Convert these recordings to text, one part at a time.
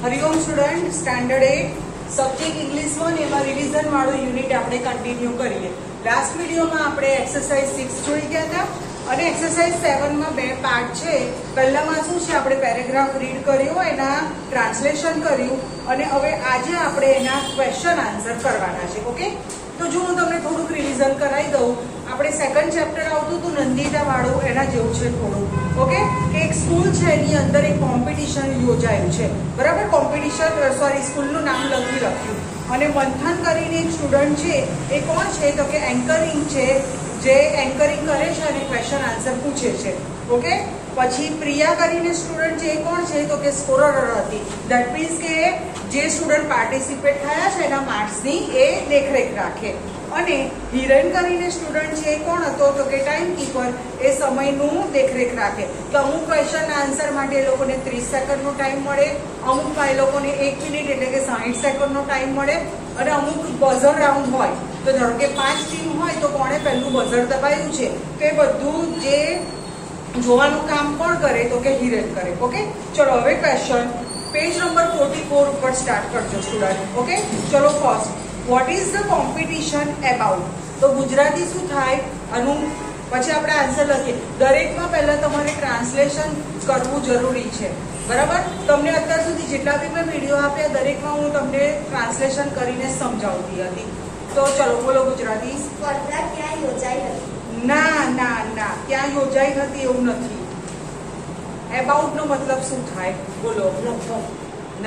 Hariom student, standard 8 subject English 1 એમાં revision વાળું unit આપણે કન્ટિન્યુ કરીએ. લાસ્ટ વિડીયોમાં આપણે એક્સરસાઇઝ 6 જોઈ ગયા હતા અને એક્સરસાઇઝ 7 માં બે પાર્ટ છે. પહેલામાં શું છે, આપણે પેરેગ્રાફ રીડ કર્યો, એના ટ્રાન્સલેશન કર્યું અને હવે આજે આપણે એના ક્વેશ્ચન આન્સર કરવાના છે. ઓકે, તો જો હું તમને થોડુંક રિવિઝન કરાવી દઉં. આપણે સેકન્ડ ચેપ્ટર આવતું હતું નંદિતા વાળું, એના જેવું છે થોડું. ઓકે, કે એક સ્કૂલ છે, એની અંદર એક કોમ્પિટિશન યોજાયું છે. બરાબર, કોમ્પિટિશન સ્કૂલનું નામ લખ્યું અને મંથન કરીને એક સ્ટુડન્ટ છે, એ કોણ છે તો કે એન્કરિંગ છે, જે એન્કરિંગ કરે છે અને ક્વેશ્ચન આન્સર પૂછે છે. ઓકે, પછી પ્રિયા કરીને સ્ટુડન્ટ છે, એ કોણ છે તો કે સ્કોરર હતી. ધેટ મીન્સ કે જે સ્ટુડન્ટ પાર્ટિસિપેટ થયા છે એના માર્ક્સની એ દેખરેખ રાખે. અને હિરેન કરીને સ્ટુડન્ટ છે, એ કોણ હતો તો કે ટાઈમ કીપર, એ સમયનું દેખરેખ રાખે. તો અમુક ક્વેશ્ચન આન્સર માટે એ લોકોને 30 સેકન્ડનો ટાઈમ મળે, અમુકમાં એ લોકોને 1 મિનિટ એટલે કે 60 સેકન્ડનો ટાઈમ મળે અને અમુક બઝર રાઉન્ડ હોય. તો ધારો કે 5 ટીમ હોય તો કોણે પહેલું બઝર દબાવ્યું છે તે બધું જે જોવાનું કામ કોણ કરે તો કે હિરેન કરે. ઓકે, ચલો હવે ક્વેશ્ચન પેજ નંબર 44 ઉપર સ્ટાર્ટ કરજો સ્ટુડન્ટ. ઓકે, ચલો first, what is the competition about? તો ગુજરાતી શું થાય આનું, પછી આપણે આન્સર લખીએ. દરેકમાં પહેલા તમારે ટ્રાન્સલેશન કરવું જરૂરી છે. બરાબર, તમને અત્યાર સુધી જેટલા બી મેં વિડીયો આપ્યા દરેકમાં હું તમને ટ્રાન્સલેશન કરીને સમજાવતી હતી. તો ચલો બોલો ગુજરાતી. સ્પર્ધા ક્યાં યોજાઈ હતી? ના ના ના, ક્યાં યોજાઈ હતી એવું નથી. એબાઉટ નો મતલબ શું થાય બોલો?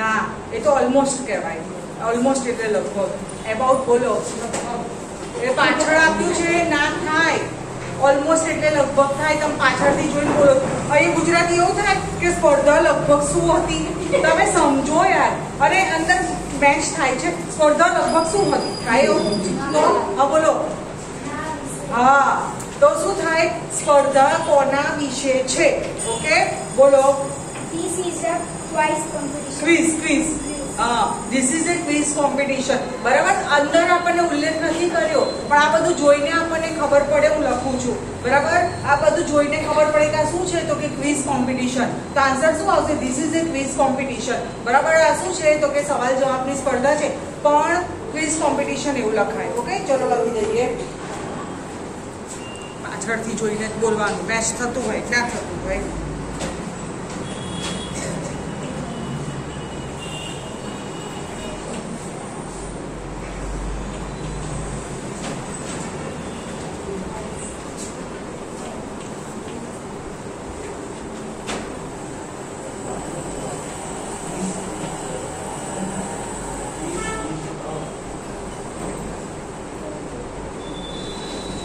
ના, એ તો ઓલમોસ્ટ કહેવાય. ઓલમોસ્ટ એટલે લગભગ. એબાઉટ બોલો. એ પાછળ આપ્યું છે ના થાય. ઓલમોસ્ટ એટલે લગભગ થાય. તમે પાછળથી જોઈને બોલો. અહીં ગુજરાતી એવું થાય કે સ્પર્ધા લગભગ શું હતી, તમે સમજો યાર. અને અંદર મેચ થાય છે. સ્પર્ધા લગભગ શું હતી થાય એવું તો હા બોલો. હા, તો શું થાય? સ્પર્ધા કોના વિશે છે? ઓકે, બોલો. This is a quiz competition. Quiz. હા, this is a quiz competition. બરાબર, અંદર આપણને ઉલ્લેખ નથી કર્યો પણ આ બધું જોઈને આપણને ખબર પડે. હું લખું છું બરાબર, આ બધું જોઈને ખબર પડે કે આ શું છે તો કે ક્વિઝ કોમ્પિટિશન. તો આન્સર શું આવશે? This is a quiz competition. બરાબર, આ શું છે તો કે સવાલ જવાબની સ્પર્ધા છે પણ ક્વિઝ કોમ્પિટિશન એવું લખાય. ઓકે, ચલો લખી દઈએ. પાછળથી જોઈને બોલવાનું, મેચ થતું હોય ના થતું હોય.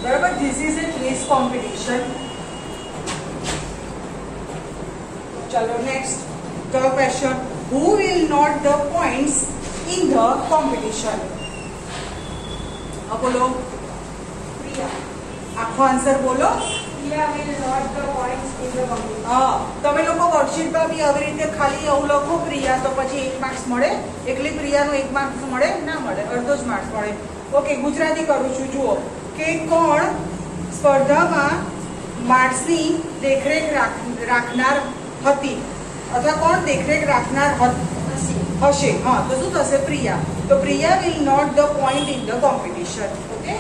બરાબર, this is a quiz competition. ચલો next question, who will note the points in the competition? બોલો. પ્રિયા. આખો આન્સર બોલો. Priya will not the points in the competition. હા, તમે લોકો વર્કશીટમાં બી આવી રીતે ખાલી એવું લખો પ્રિયા તો પછી 1 માર્ક્સ મળે. એકલી પ્રિયાનો 1 માર્ક્સ મળે ના મળે, અડધો જ માર્ક્સ મળે. ઓકે, ગુજરાતી કરું છું. જુઓ કે કોણ સ્પર્ધામાં માર્ક્સની દેખરેખ રાખનાર હતી અથવા કોણ દેખરેખ રાખનાર હશે? હા, તો શું થશે? પ્રિયા. તો Priya will note the point in the competition. Okay,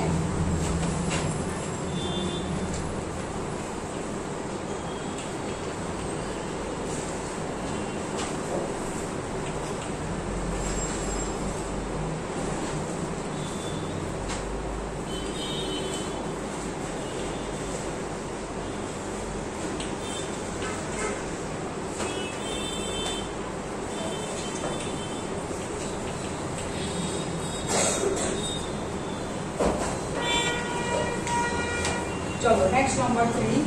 ચલો next number 3,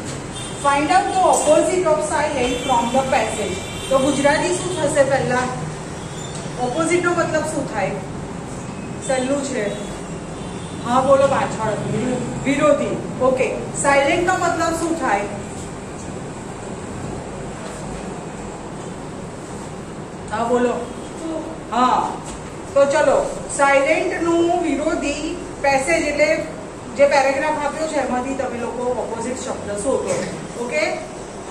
find out the opposite of silent from the passage. તો ગુજરાતી શું થશે? પહેલા ઓપોઝિટ નો મતલબ શું થાય? સહેલું છે. હા બોલો. પાછળ વિરોધી. ઓકે, સાયલેન્ટ નો મતલબ શું થાય? હા બોલો. હા, તો ચલો સાયલેન્ટ નું વિરોધી પેસેજ એટલે જે પેરેગ્રાફ આપ્યો છે એમાંથી તમે લોકો ઓપોઝિટ શબ્દ શોધો. ઓકે,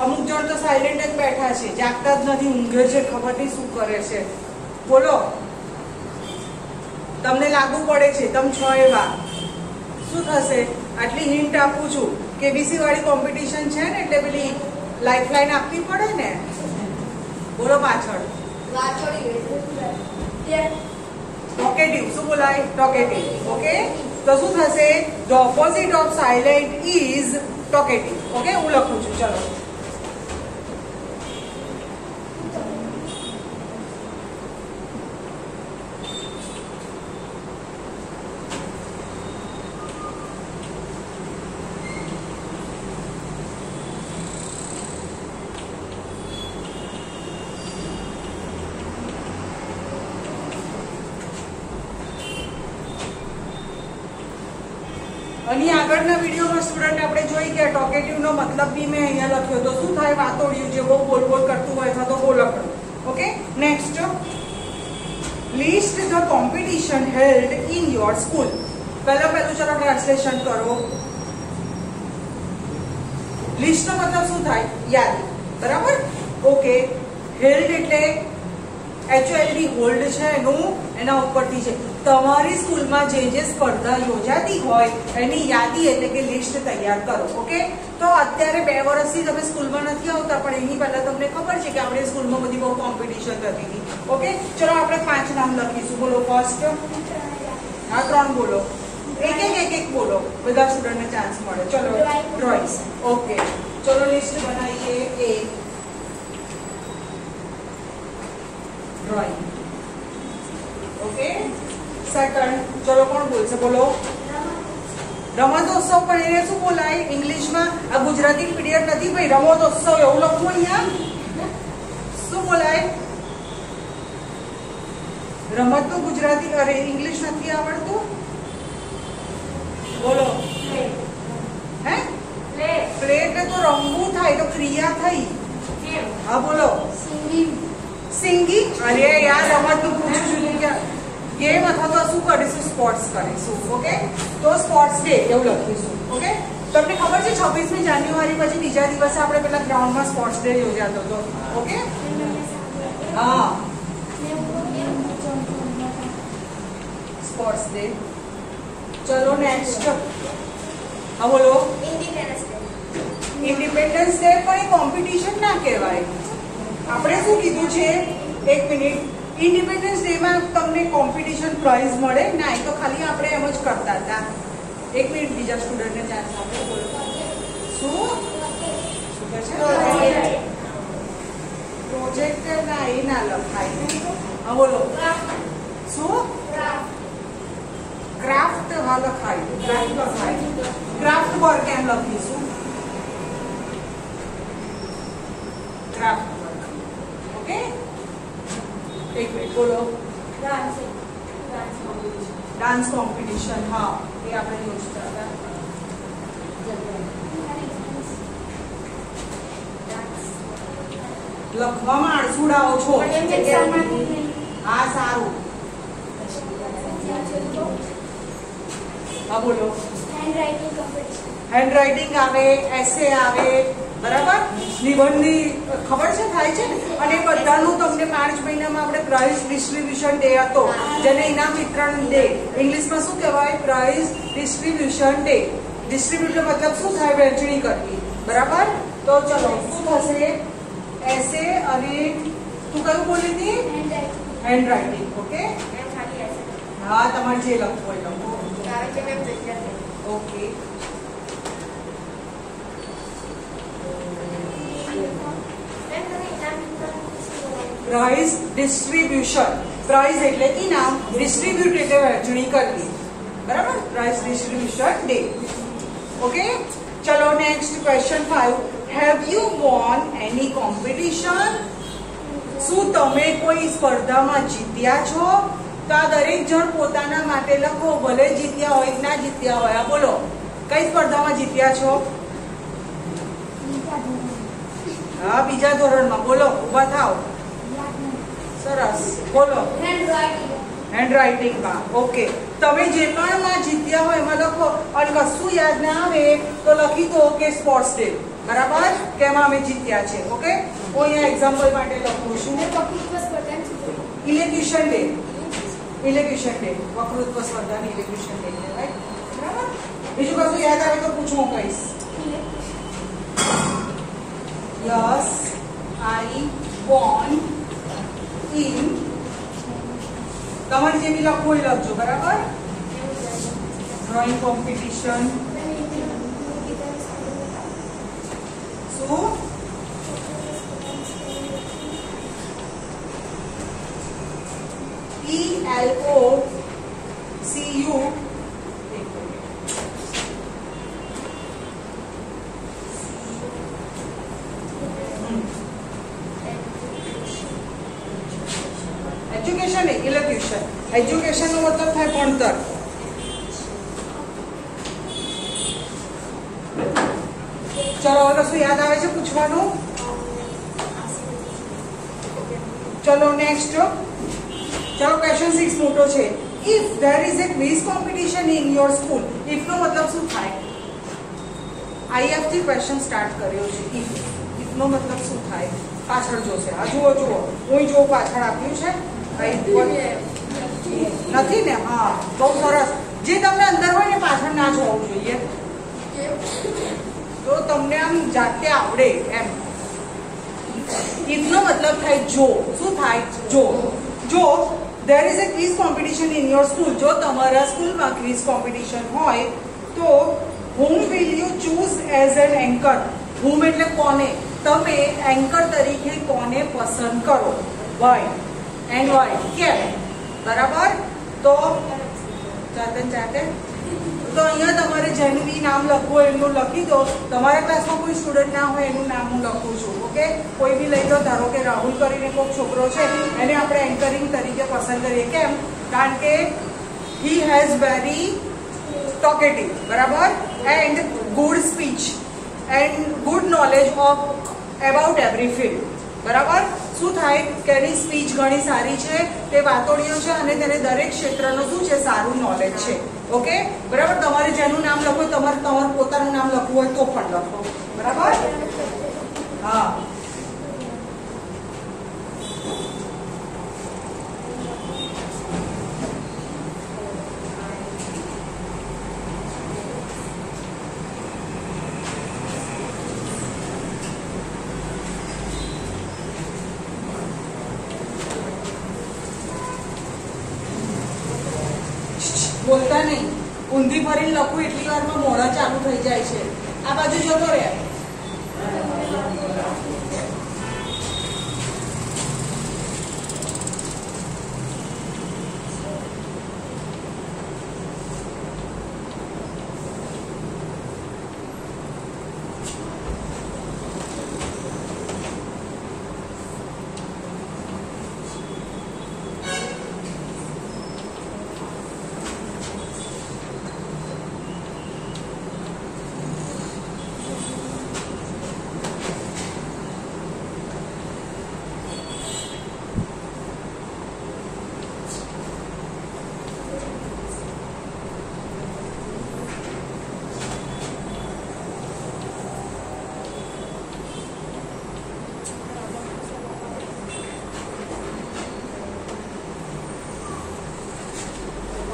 અમુક જણ તો સાયલેન્ટ જ બેઠા છે, જાગતા જ નથી, ઊંઘે છે, ખબર નહીં શું કરે છે. બોલો, તમને લાગુ પડે છે, તમે છો એવા. શું થશે? આટલી હિન્ટ આપું છું કે બીસી વાળી કોમ્પિટિશન છે ને, એટલે પેલી લાઈફ લાઈન આપવી પડે ને. બોલો પાછળ. ટોકેટિવ. શું બોલાય? ટોકેટિવ. ઓકે, તો શું થશે? The opposite of silent is talkative. Okay, હું લખું છું. ચલો, અને આગળના વિડીયોમાં સ્ટુડન્ટ આપણે જોઈ ગયા ટોકેટિવ નો મતલબ બી મેં અહીંયા લખ્યો. તો શું થાય? વાતોડિયું, જે બહુ બોલ બોલ કરતું હોય અથવા તો બોલકડું. Okay, next, list the competition held in your school. પહેલું ચલો ટ્રાન્સલેશન કરો. લિસ્ટ નો મતલબ શું થાય? યાદી. બરાબર? ઓકે, હેલ્ડ એટલે HLD હોલ્ડ છે એનું, એના ઉપરથી છે. તમારી સ્કૂલમાં જે સ્પર્ધા યોજાતી હોય એની યાદી એટલે કે લિસ્ટ તૈયાર કરો. ઓકે, તો અત્યારે 2 વર્ષથી તમે સ્કૂલમાં નથી આવતા, પણ એની પહેલા તમને ખબર છે કે આપણે સ્કૂલમાં બધી બહુ કોમ્પિટિશન થતી હતી. ઓકે, ચલો આપણે 5 નામ લખીશું. બોલો ફર્સ્ટ. હા, 3 બોલો. એક બોલો, બધા સ્ટુડન્ટને ચાન્સ મળે. ચલો, ડ્રોઈંગ. ઓકે, ચલો લિસ્ટ બનાવીએ. એક ડ્રોઈંગ. Okay, second. ચલો, કોણ બોલશે? બોલો. રમતોત્સવ. પણ એને શું બોલાય ઇંગ્લિશમાં? આ ગુજરાતી પીરિયડ નથી ભાઈ. રમતોત્સવ એવું લખવું અહીંયા. શું બોલાય? રમત તો ગુજરાતી, અરે ઇંગ્લિશ નથી આવડતું. બોલો. હે? પ્લે એટલે તો રમવું થાય, તો ક્રિયા થઈ. હા, બોલો. સિંગિંગ. અરે યાર, રમતનું પૂછું છું કે ગેમ અથવા તો શું કરીશું? સ્પોર્ટ્સ કરીશું. ઓકે, તો સ્પોર્ટ્સ ડે એવું લખીશું. ઓકે, તમને ખબર છે 26મી જાન્યુઆરી પછી બીજા દિવસે આપણે પેલા ગ્રાઉન્ડમાં સ્પોર્ટ્સ ડે યોજાતો હતો. ઓકે, હા, સ્પોર્ટ્સ ડે. ચલો નેક્સ્ટ. હા, બોલો. Independence day. પણ એ કોમ્પિટિશન ના કહેવાય. આપણે શું કીધું છે? એક મિનિટ. ઇન્ડિપેન્ડન્સ ડે માં તમને કોમ્પિટિશન પ્રાઇઝ મળે? ના, એ તો ખાલી આપણે એમ જ કરતા હતા. એક મિનિટ, બીજા સ્ટુડન્ટને ચાન્સ આપો. બોલો. શું કહે છે? પ્રોજેક્ટ. ના, એ ના લખાય. હા, બોલો. શું? ક્રાફ્ટ. હા, લખાય. ક્રાફ્ટ લખાય. ક્રાફ્ટ વર્ક એમ લખીશું. ક્રાફ્ટ. ઓકે, એક મિનિટ. બોલો. Dance competition. હા, એ આપણે યોજતા હતા. લખવામાં આળસુડાઓ છો. હા, સારું. હા, બોલો. હેન્ડરાઇટિંગ આવે, એસે આવે. બરાબર? નિબંધની ખબર છે થાય છે ને. અને બધાનું તમને 5 મહિનામાં આપણે પ્રાઇઝ ડિસ્ટ્રીબ્યુશન ડે હતો, જેને ઇનામ વિતરણ ડે. ઇંગ્લિશમાં શું કહેવાય? Price distribution day. ડિસ્ટ્રીબ્યુટ મતલબ શું થાય? વહેંચણી કરવી. બરાબર? તો ચલો, શું થશે? એસે અને તું કયું બોલી હતી? હેન્ડરાઇટિંગ. ઓકે, હા, તમારે જે લખવું હોય લખો. Okay, price distribution. પ્રાઇઝ એટલે ઇનામ, ડિસ્ટ્રીબ્યુટ એટલે વહેંચણી કરવી. બરાબર? Prize distribution day. ઓકે, ચલો next question 5. Have you won any competition? શું તમે કોઈ સ્પર્ધામાં જીત્યા છો? તો આ દરેક જણ પોતાના માટે લખો, ભલે જીત્યા હોય કે ના જીત્યા હોય. બોલો, કઈ સ્પર્ધામાં જીત્યા છો? હા, બીજા ધોરણમાં. બોલો, ઊભા થાવ. સરસ. બોલો. હેન્ડરાઇટિંગમાં. ઓકે, તમે જે પણ માં જીત્યા હોય એમાં લખો. અને કશું યાદ ના આવે તો લખી દો કે સ્પોર્ટ્સ ડે. બરાબર? કેમાં અમે જીત્યા છે. ઓકે, હું અહીંયા એક્ઝામ્પલ માટે લખું છું. ઇલેક્યુશન ડે, ઇલેક્યુશન ડે, વક્તૃત્વ સ્પર્ધાની ઇલેક્યુશન ડે કહેવાય. બરાબર. બીજું કશું યાદ આવે તો પૂછો, હું કહીશ. યસ આઈ બોર્ન ઇન, તમારે જે બી લખવું એ લખજો. બરાબર. ડ્રોઈંગ કોમ્પિટિશન, શું ELOCU, એજ્યુકેશન ને ઇલેક્યુશન. એજ્યુકેશન નો મતલબ થાય ભણતર. ચલો હવે કશું યાદ આવે છે પૂછવાનું? ચલો નેક્સ્ટ. ચલો ક્વેશ્ચન 6 મોટો છે. If there is a quiz competition in your school, if નો મતલબ શું થાય? IF થી ક્વેશ્ચન સ્ટાર્ટ કર્યો છે. if નો મતલબ શું થાય? પાછળ જોશે. આ જુઓ જુઓ, હું જો પાછળ આપ્યું છે નથી ને? હા, બહુ સરસ. જે તમને અંદર હોય ને પાછળ ના જોવું જોઈએ, તો તમને આમ જાતે આવડે એમ. if નો મતલબ થાય જો. શું થાય? જો. જો there is a quiz competition in your school, જો તમારા સ્કૂલમાં ક્વિઝ કોમ્પિટિશન હોય તો whom will you choose as an anchor? whom એટલે કોને. તમે એન્કર તરીકે કોને પસંદ કરો? why and why, કેમ? બરાબર. તો જાતે તો અહીંયા તમારે જેનું બી નામ લખવું હોય એનું લખી દો. તમારા ક્લાસમાં કોઈ સ્ટુડન્ટ ના હોય એનું નામ હું લખું છું. ઓકે, કોઈ બી લઈ દો. ધારો કે રાહુલ કરીને કોઈ છોકરો છે, એને આપણે એન્કરિંગ તરીકે પસંદ કરીએ. કેમ? કારણ કે હી હેઝ વેરી ટોકેટિવ, બરાબર, and good speech and good knowledge of about every field. બરાબર. શું થાય કે એની સ્પીચ ઘણી સારી છે, તે વાતોડિયો છે અને તેને દરેક ક્ષેત્રનું શું છે? સારું નોલેજ છે. ઓકે, બરાબર. તમારે જેનું નામ લખવું હોય, તમારું પોતાનું નામ લખવું હોય તો પણ લખો. બરાબર. હા, બોલતા નહીં. ઊંધી ફરીને લખું એટલી વારમાં મોઢા ચાલુ થઈ જાય છે. આ બાજુ જતો રહે.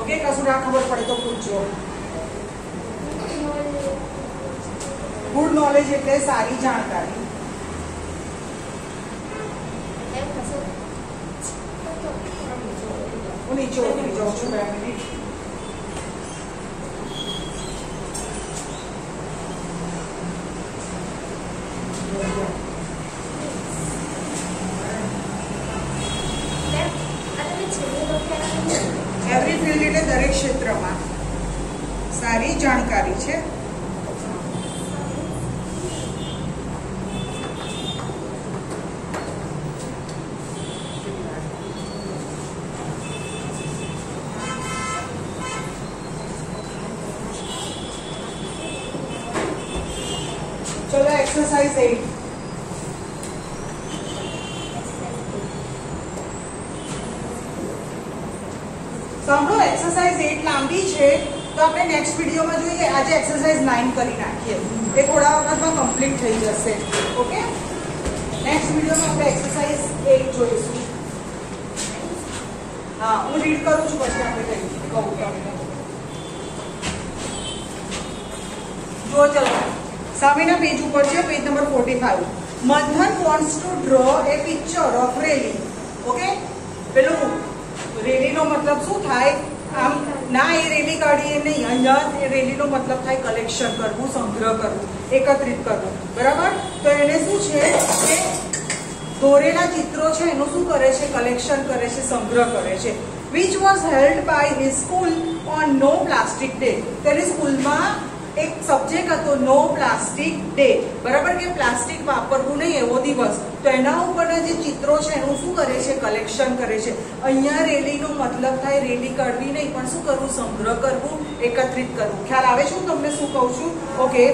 ઓકે, કશું ના ખબર પડે તો પૂછજો. ગુડ નોલેજ એટલે સારી જાણકારી. હું નીચે ઉતરી જાઉં છું 2 મિનિટ. એવરી ફિલ્ડ એટલે દરેક ક્ષેત્રમાં સારી જાણકારી છે. ચલો એક્સરસાઇઝ 8. સાંભળો, એક્સરસાઇઝ 8 લાંબી છે તો આપણે નેક્સ્ટ વિડીયોમાં જોઈએ. આજે એક્સરસાઇઝ 9 કરી નાખીએ, એ થોડા વખતમાં કમ્પ્લીટ થઈ જશે. ઓકે, નેક્સ્ટ વિડીયોમાં આપણે એક્સરસાઇઝ 8 જોઈશું. હા હું રીડ કરું છું પછી આપણે કહું તમને જો ચલો સામેના પેજ ઉપર છે પેજ નંબર 45 મંથન wants to draw A picture of rally okay પેલું રેલીનો મતલબ શું થાય આમ ના એ રેલી કાઢીએ નહીં અહીંયા એ રેલીનો મતલબ થાય કલેક્શન કરવું સંગ્રહ કરવું એકત્રિત કરવું બરાબર તો એને શું છે કે દોરેલા ચિત્રો છે એનું શું કરે છે કલેક્શન કરે છે સંગ્રહ કરે છે which was held by his school on no plastic day તેની સ્કૂલમાં એક સબ્જેક્ટ હતો નો પ્લાસ્ટિક ડે બરાબર કે પ્લાસ્ટિક વાપરવું નહીં એવો દિવસ તો એના ઉપરના જે ચિત્રો છે એનું શું કરે છે કલેક્શન કરે છે અહીંયા રેલીનો મતલબ થાય રેલી કાઢવી નહીં પણ શું કરવું સંગ્રહ કરવું એકત્રિત કરવું ખ્યાલ આવે છે હું તમને શું કહું છું okay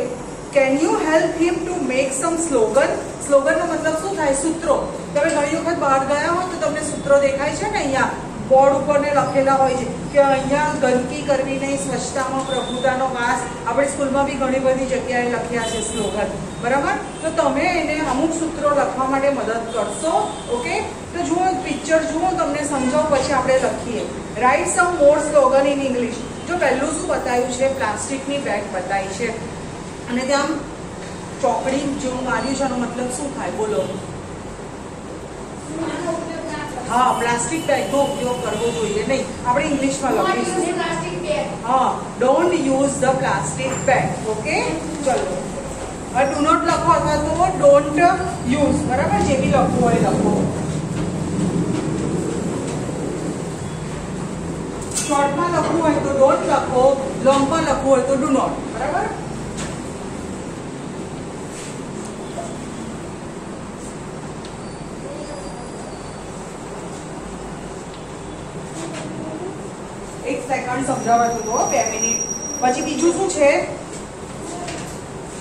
can you help him to make some slogan સ્લોગનનો મતલબ શું થાય સૂત્રો તમે ઘણી વખત બહાર ગયા હો તો તમને સૂત્રો દેખાય છે ને અહીંયા બોર્ડ ઉપર ને લખેલા હોય છે કે અહીંયા ગંદકી કરવી નહીં સ્વચ્છતામાં પ્રભુતાનો વાસ આપણે સ્કૂલમાં બી ઘણી બધી જગ્યાએ લખ્યા છે સ્લોગન બરાબર તો તમે એને અમુક સૂત્રો લખવા માટે મદદ કરશો ઓકે તો જુઓ પિક્ચર જુઓ તમને સમજાવું પછી આપણે લખીએ write some more slogan in English જો પહેલું શું બતાવ્યું છે પ્લાસ્ટિકની બેગ બતાવી છે અને ત્યાં ચોકડી જેવું માર્યું છે એનો મતલબ શું થાય બોલો હા પ્લાસ્ટિક બેગનો ઉપયોગ કરવો જોઈએ નહીં આપણે ઇંગ્લિશમાં લખીશું હા don't use the plastic bag okay ચલો ડુ નોટ લખો અથવા તો ડોન્ટ યુઝ બરાબર જે બી લખવું હોય લખો શોર્ટમાં લખવું હોય તો ડોન્ટ લખો લોંગમાં લખવું હોય તો ડુ નોટ બરાબર એક સેકન્ડ સમજાવવા તો 2 મિનિટ પછી બીજું શું છે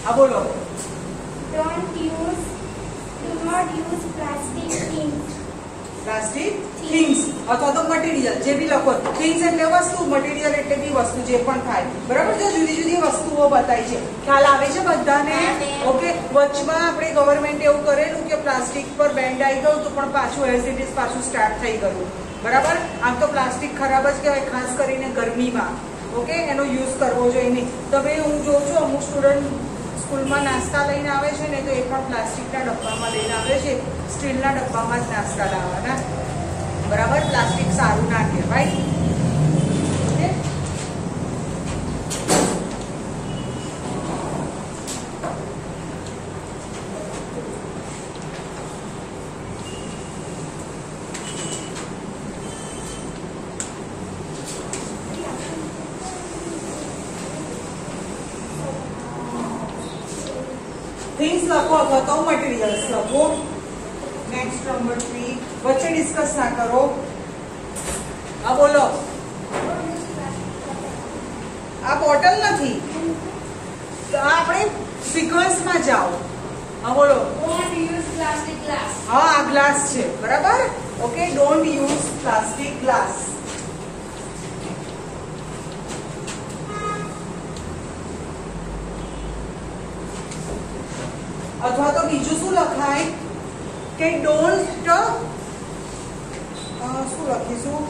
આ બોલો do not use plastic things plastic things અથવા તો મટીરીયલ જે બી લખો થિંગ્સ એટલે વસ્તુ મટીરીયલ એટલે બી વસ્તુ જે પણ થાય બરાબર જો જુદી જુદી વસ્તુઓ બતાવી છે ખ્યાલ આવે છે બધાને ઓકે વચમાં આપણે ગવર્મેન્ટ એવું કરેલું કે પ્લાસ્ટિક પર બેન્ડ આવી ગયું તો પણ પાછું એઝ ઇટ ઇઝ પાછું સ્ટાર્ટ થઈ ગયું બરાબર આમ તો પ્લાસ્ટિક ખરાબ જ કહેવાય ખાસ કરીને ગરમીમાં ઓકે એનો યુઝ કરવો જોઈએ નહીં તમે હું જોઉં છું અમુક સ્ટુડન્ટ સ્કૂલમાં નાસ્તા લઈને આવે છે ને તો એ પણ પ્લાસ્ટિકના ડબ્બામાં લઈને આવે છે સ્ટીલના ડબ્બામાં જ નાસ્તા લાવવાના બરાબર પ્લાસ્ટિક સારું ના કહેવાય ઓકે થિંગ્સ લખો અથવા તો મટીરીયલ્સ લખો નેક્સ્ટ નંબર 3 વચ્ચે ડિસ્કસ ના કરો આ બોલો આ બોટલ નથી તો આપણે સિક્વન્સમાં જાઓ હા બોલો don't use plastic glass હા આ ગ્લાસ છે બરાબર okay don't use plastic glass અથવા તો બીજું શું લખાય કે ડોન્ટ શું લખીશું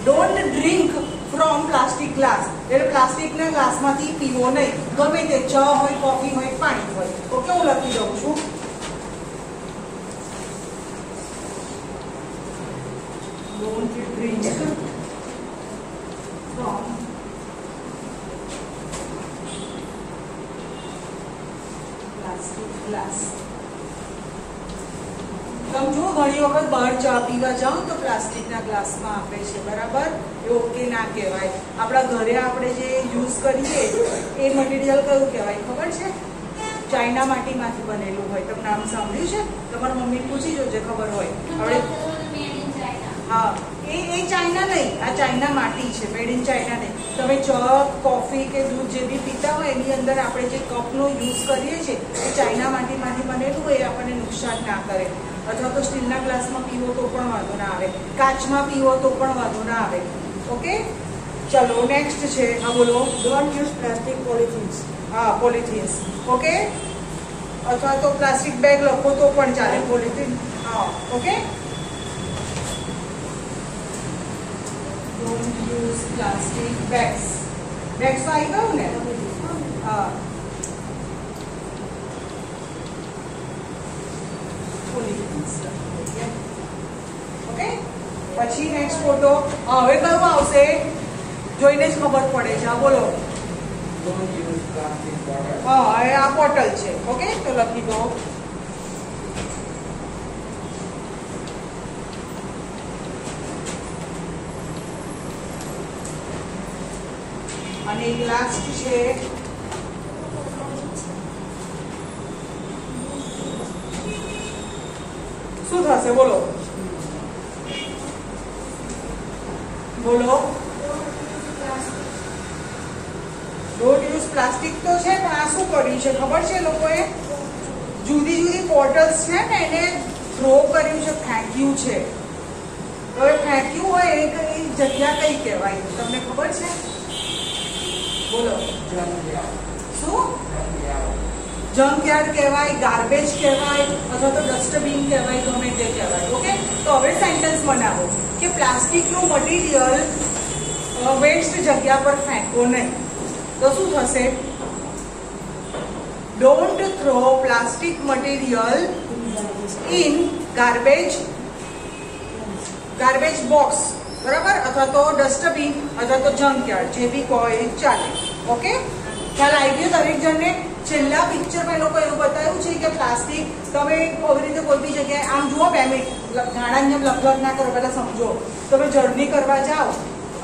don't drink from plastic glass એટલે પ્લાસ્ટિકના ગ્લાસમાંથી પીવો નહીં ગમે તે ચા હોય કોફી હોય પાણી હોય ઓકે હું લખી દઉં છું don't drink from plastic glass તમે જો ઘણી વખત બહાર ચા પીવા જાઓ તો પ્લાસ્ટિકના ગ્લાસમાં આપે છે બરાબર એ ઓકે ના કહેવાય આપણા ઘરે આપણે જે યુઝ કરીએ એ મટીરિયલ કયું કહેવાય ખબર છે ચાઇના માટીમાંથી બનેલું હોય તમે નામ સાંભળ્યું છે તમારા મમ્મીને પૂછી જોજે ખબર હોય આપણે હા એ ચાઇના નહીં આ ચાઇના માટી છે મેડ ઇન ચાઇના નહીં તમે ચા કોફી કે દૂધ જે બી પીતા હોય એની અંદર આપણે જે કપનો યુઝ કરીએ છીએ એ ચાઇના માટીમાંથી બનેલું હોય એ આપણને નુકસાન ના કરે અથવા તો સ્ટીલના ગ્લાસમાં પીવો તો પણ વાંધો ના આવે કાચમાં પીવો તો પણ વાંધો ના આવે ઓકે ચલો નેક્સ્ટ છે હા બોલો Don't use plastic polythenes. હા પોલિથીન્સ ઓકે અથવા તો પ્લાસ્ટિક બેગ લખો તો પણ ચાલે પોલિથીન હા okay don't use plastic bags. Bags તો આવી ગયું ને? હા. ઓકે, પછી નેક્સ્ટ ફોટો. હવે કયું આવશે જોઈને જ ખબર પડે છે. હા બોલો. હા, હવે આ બોટલ છે. ઓકે, તો લખી દો. અને એક લાસ્ટ છે શું થશે બોલો બોલો. ડોન્ટ યુઝ પ્લાસ્ટિક તો છે, પણ આ શું કર્યું છે ખબર છે? લોકોએ જુદી જુદી બોટલ્સ છે ને એને થ્રો કર્યું છે, ફેંક્યું છે. હવે ફેંક્યું હોય એ જગ્યા કઈ કહેવાય તમને ખબર છે? બોલો. શું? જંક યાર્ડ કહેવાય, ગાર્બેજ કહેવાય, અથવા તો ડસ્ટબિન કહેવાય, ગમે તે કહેવાય. ઓકે, તો હવે સેન્ટેન્સ બનાવો કે પ્લાસ્ટિકનું મટીરિયલ વેસ્ટ જગ્યા પર ફેંકો નહીં. તો શું થશે? Don't throw plastic material in garbage box, બરાબર, અથવા તો ડસ્ટબિન અથવા તો જંક યાર્ડ, જે બી કોઈ ચાલે. ઓકે, ખ્યાલ આવી ગયો દરેક જણને? છેલ્લા પિક્ચરમાં એ લોકો એવું બતાવ્યું છે કે પ્લાસ્ટિક તમે આવી રીતે કોઈ બી જગ્યાએ આમ જુઓ, 2 મિનિટ ગાડાની જેમ લગભગ ના કરો, પહેલા સમજો. તમે જર્ની કરવા જાઓ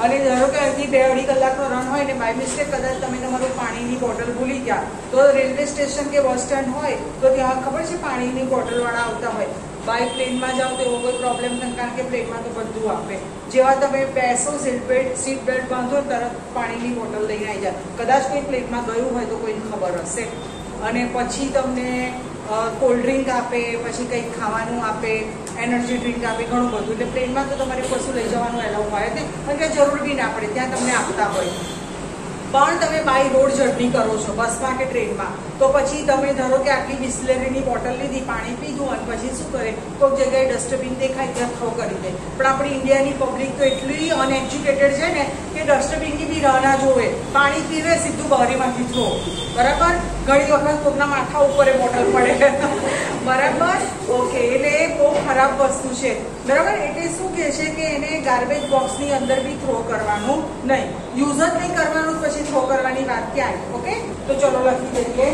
અને ધારો કે અહીંથી 2-2.5 કલાકનો રન હોય ને બાય મિસ્ટેક કદાચ તમે તમારું પાણીની બોટલ ભૂલી ગયા, તો રેલવે સ્ટેશન કે બસ સ્ટેન્ડ હોય તો ત્યાં ખબર છે પાણીની બોટલવાળા આવતા હોય. બાય પ્લેનમાં જાઓ તો એવો કોઈ પ્રોબ્લેમ નથી, કારણ કે પ્લેનમાં તો બધું આપે. જેવા તમે બેસો, સીટ બેલ્ટ બાંધો, તરત પાણીની બોટલ લઈને આવી જાય. કદાચ કોઈ પ્લેનમાં ગયું હોય તો કોઈને ખબર હશે. અને પછી તમને કોલ્ડ ડ્રિંક આપે, પછી કંઈક ખાવાનું આપે, એનર્જી ડ્રિંક આપે, ઘણું બધું. એટલે પ્લેનમાં તો તમારે કશું લઈ જવાનું એલાઉ હોય ને, કારણ કે જરૂર બી ના પડે, ત્યાં તમને આપતા હોય. પણ તમે બાય રોડ જર્ની કરો છો, બસમાં કે ટ્રેનમાં, તો પછી તમે ધારો કે આટલી બિસ્લેરીની બોટલ લીધી, પાણી પીધું અને પછી શું કરે? કોઈક જગ્યાએ ડસ્ટબિન દેખાય ત્યાં થ્રો કરી દે. પણ આપણી ઇન્ડિયાની પબ્લિક તો એટલી અનએજ્યુકેટેડ છે ને કે ડસ્ટબિનની બી રાહ ના જોવે, પાણી પીવે, સીધું બારીમાંથી થ્રો. બરાબર? ઘણી વખત કોઈકના માથા ઉપર બોટલ પડે. બરાબર? ઓકે, એટલે એ બહુ ખરાબ વસ્તુ છે. બરાબર? એટલે શું કહે છે કે એને ગાર્બેજ બોક્સની અંદર બી થ્રો કરવાનું નહીં, યુઝ જ નહીં કરવાનું, પછી થ્રો કરવાની વાત ક્યાં આવી? ઓકે, તો ચલો લખી દઈએ.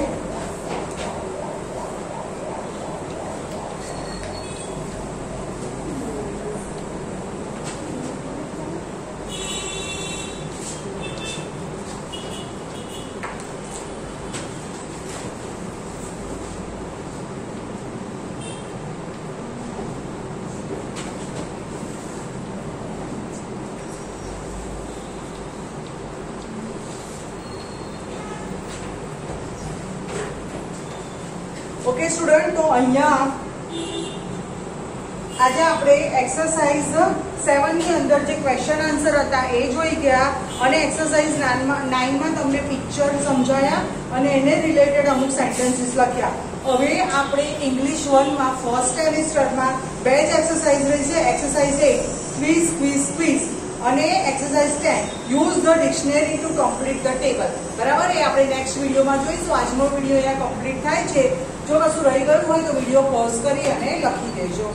ઓકે સ્ટુડન્ટ, તો અહીંયા આજે આપણે એક્સરસાઇઝ 7 ની અંદર જે ક્વેશ્ચન આન્સર હતા એ જોઈ ગયા, અને એક્સરસાઇઝ 9 માં તમને પિક્ચર સમજાયા અને એને રિલેટેડ અમુક સેન્ટેન્સીસ લખ્યા. હવે આપણે ઇંગ્લિશ 1 માં ફર્સ્ટ સેમિસ્ટરમાં 2 જ એક્સરસાઇઝ રહી છે. એક્સરસાઇઝ 8 ક્વિઝ અને exercise 10 use the dictionary to complete the table. બરાબર? એ આપણે નેક્સ્ટ વિડીયોમાં જોઈશું. આજનો વિડીયો અહીંયા કમ્પ્લીટ થાય છે. જો કશું રહી ગયું હોય તો વિડીયો પોઝ કરી અને લખી દેજો.